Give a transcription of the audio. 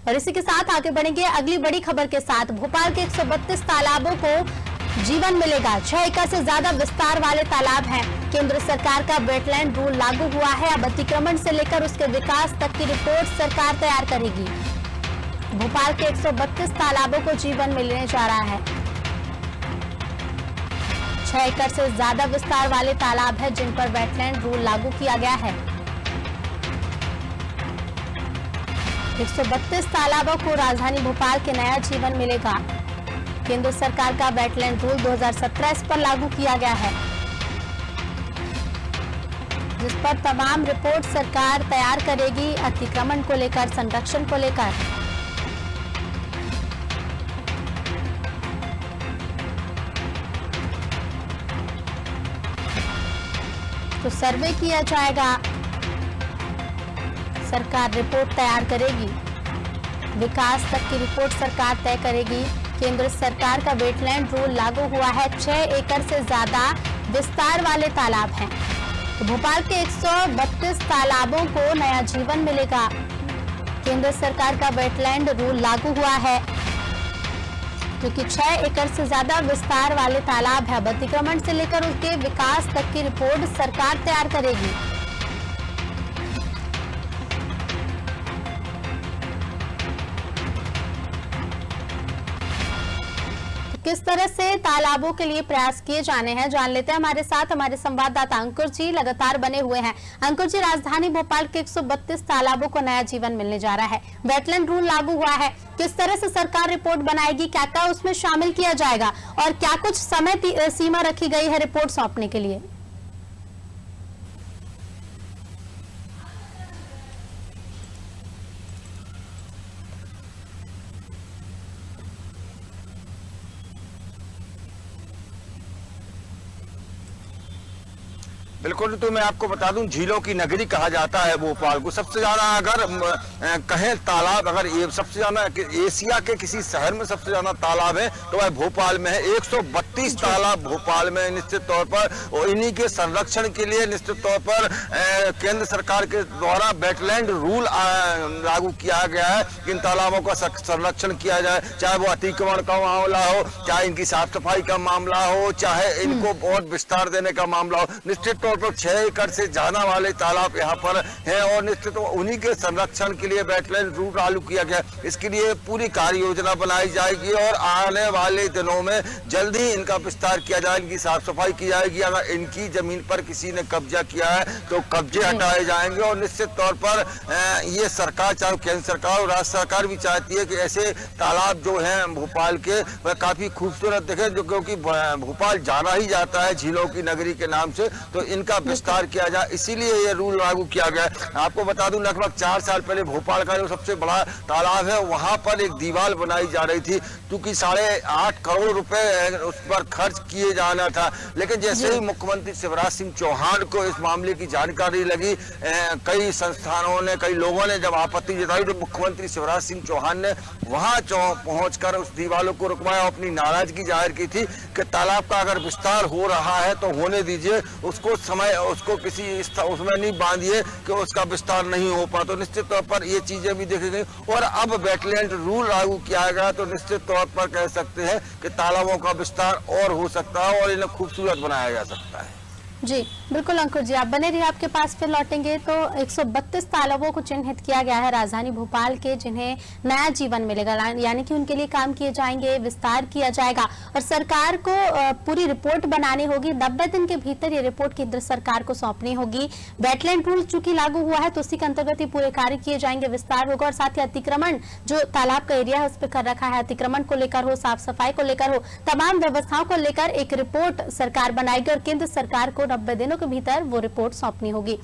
और इसी के साथ आगे बढ़ेंगे अगली बड़ी खबर के साथ। भोपाल के 132 तालाबों को जीवन मिलेगा। 6 एकड़ से ज्यादा विस्तार वाले तालाब हैं। केंद्र सरकार का वेटलैंड रूल लागू हुआ है। अब अतिक्रमण से लेकर उसके विकास तक की रिपोर्ट सरकार तैयार करेगी। भोपाल के 132 तालाबों को जीवन मिलने जा रहा है। 6 एकड़ से ज्यादा विस्तार वाले तालाब हैं जिन पर वेटलैंड रूल लागू किया गया है। 132 तालाबों को राजधानी भोपाल के नया जीवन मिलेगा। केंद्र सरकार का वेटलैंड रूल 2017 इस पर लागू किया गया है, जिस पर तमाम रिपोर्ट सरकार तैयार करेगी अतिक्रमण को लेकर, संरक्षण को लेकर। तो सर्वे किया जाएगा, सरकार रिपोर्ट तैयार करेगी, विकास तक की रिपोर्ट सरकार तय करेगी। केंद्र सरकार का वेटलैंड रूल लागू हुआ है। 6 एकड़ से ज्यादा विस्तार वाले तालाब हैं। तो भोपाल के 132 तालाबों को नया जीवन मिलेगा। केंद्र सरकार का वेटलैंड रूल लागू हुआ है, क्योंकि 6 एकड़ से ज्यादा विस्तार वाले तालाब है। अब अतिक्रमण से लेकर उसके विकास तक की रिपोर्ट सरकार तैयार करेगी। किस तरह से तालाबों के लिए प्रयास किए जाने हैं, जान लेते हैं। हमारे साथ हमारे संवाददाता अंकुर जी लगातार बने हुए हैं। अंकुर जी, राजधानी भोपाल के 132 तालाबों को नया जीवन मिलने जा रहा है। वेटलैंड रूल लागू हुआ है, किस तरह से सरकार रिपोर्ट बनाएगी, क्या क्या उसमें शामिल किया जाएगा और क्या कुछ समय सीमा रखी गई है रिपोर्ट सौंपने के लिए? बिल्कुल, तो मैं आपको बता दूं, झीलों की नगरी कहा जाता है भोपाल को। सबसे ज्यादा अगर कहें तालाब, अगर ये सबसे ज्यादा एशिया के किसी शहर में सबसे ज्यादा तालाब है तो वह भोपाल में है। 132 तालाब भोपाल में निश्चित तौर पर, और इन्हीं के संरक्षण के लिए निश्चित तौर पर केंद्र सरकार के द्वारा वेटलैंड रूल लागू किया गया है। इन तालाबों का संरक्षण किया जाए, चाहे वो अतिक्रमण का मामला हो, चाहे इनकी साफ सफाई का मामला हो, चाहे इनको और विस्तार देने का मामला हो। निश्चित 6 एकड़ से ज्यादा वाले तालाब यहाँ पर हैं और निश्चित उन्हीं के संरक्षण के लिए वेटलैंड रूल लागू किया गया। इसके लिए पूरी कार्य योजना बनाई जाएगी और आने वाले दिनों में जल्द ही इनका विस्तार किया जाएगा, इनकी साफ सफाई की जाएगी। अगर इनकी जमीन पर किसी ने कब्जा किया है तो कब्जे हटाए जाएंगे और निश्चित तौर पर ये सरकार, चाहे केंद्र सरकार और राज्य सरकार भी चाहती है कि ऐसे तालाब जो है भोपाल के वह काफी खूबसूरत दिखे, जो क्योंकि भोपाल जाना ही जाता है झीलों की नगरी के नाम से, तो इनका विस्तार किया जाए, इसीलिए ये रूल लागू किया गया। आपको बता दूं, लगभग 4 साल पहले भोपाल का जो सबसे बड़ा तालाब है वहां पर एक दीवार बनाई जा रही थी, क्योंकि 8.5 करोड़ रुपए उस पर खर्च किए जाना था। लेकिन जैसे ही मुख्यमंत्री शिवराज सिंह चौहान को इस मामले की जानकारी लगी, कई संस्थानों ने, कई लोगों ने जब आपत्ति जताई, तो मुख्यमंत्री शिवराज सिंह चौहान ने वहां पहुंचकर उस दीवारों को रुकवाया, अपनी नाराजगी जाहिर की थी कि तालाब का अगर विस्तार हो रहा है तो होने दीजिए, उसको किसी उसमें नहीं बांधिए कि उसका विस्तार नहीं हो पा। तो निश्चित तौर पर ये चीजें भी देखी गई और अब वेटलैंड रूल लागू किया गया, तो निश्चित तौर पर कह सकते हैं कि तालाबों का विस्तार और हो सकता है और इन्हें खूबसूरत बनाया जा सकता है। जी बिल्कुल अंकुर जी, आप बने रहिए, आपके पास फिर लौटेंगे। तो 132 तालाबों को चिन्हित किया गया है राजधानी भोपाल के, जिन्हें नया जीवन मिलेगा, यानी कि उनके लिए काम किए जाएंगे, विस्तार किया जाएगा और सरकार को पूरी रिपोर्ट बनानी होगी। 90 दिन के भीतर ये रिपोर्ट केंद्र सरकार को सौंपनी होगी। वेटलैंड रूल चूंकि लागू हुआ है तो उसी के अंतर्गत ये पूरे कार्य किए जाएंगे, विस्तार होगा और साथ ही अतिक्रमण जो तालाब का एरिया है उस पर कर रखा है, अतिक्रमण को लेकर हो, साफ सफाई को लेकर हो, तमाम व्यवस्थाओं को लेकर एक रिपोर्ट सरकार बनाएगी और केंद्र सरकार को 90 दिनों के भीतर वो रिपोर्ट सौंपनी होगी।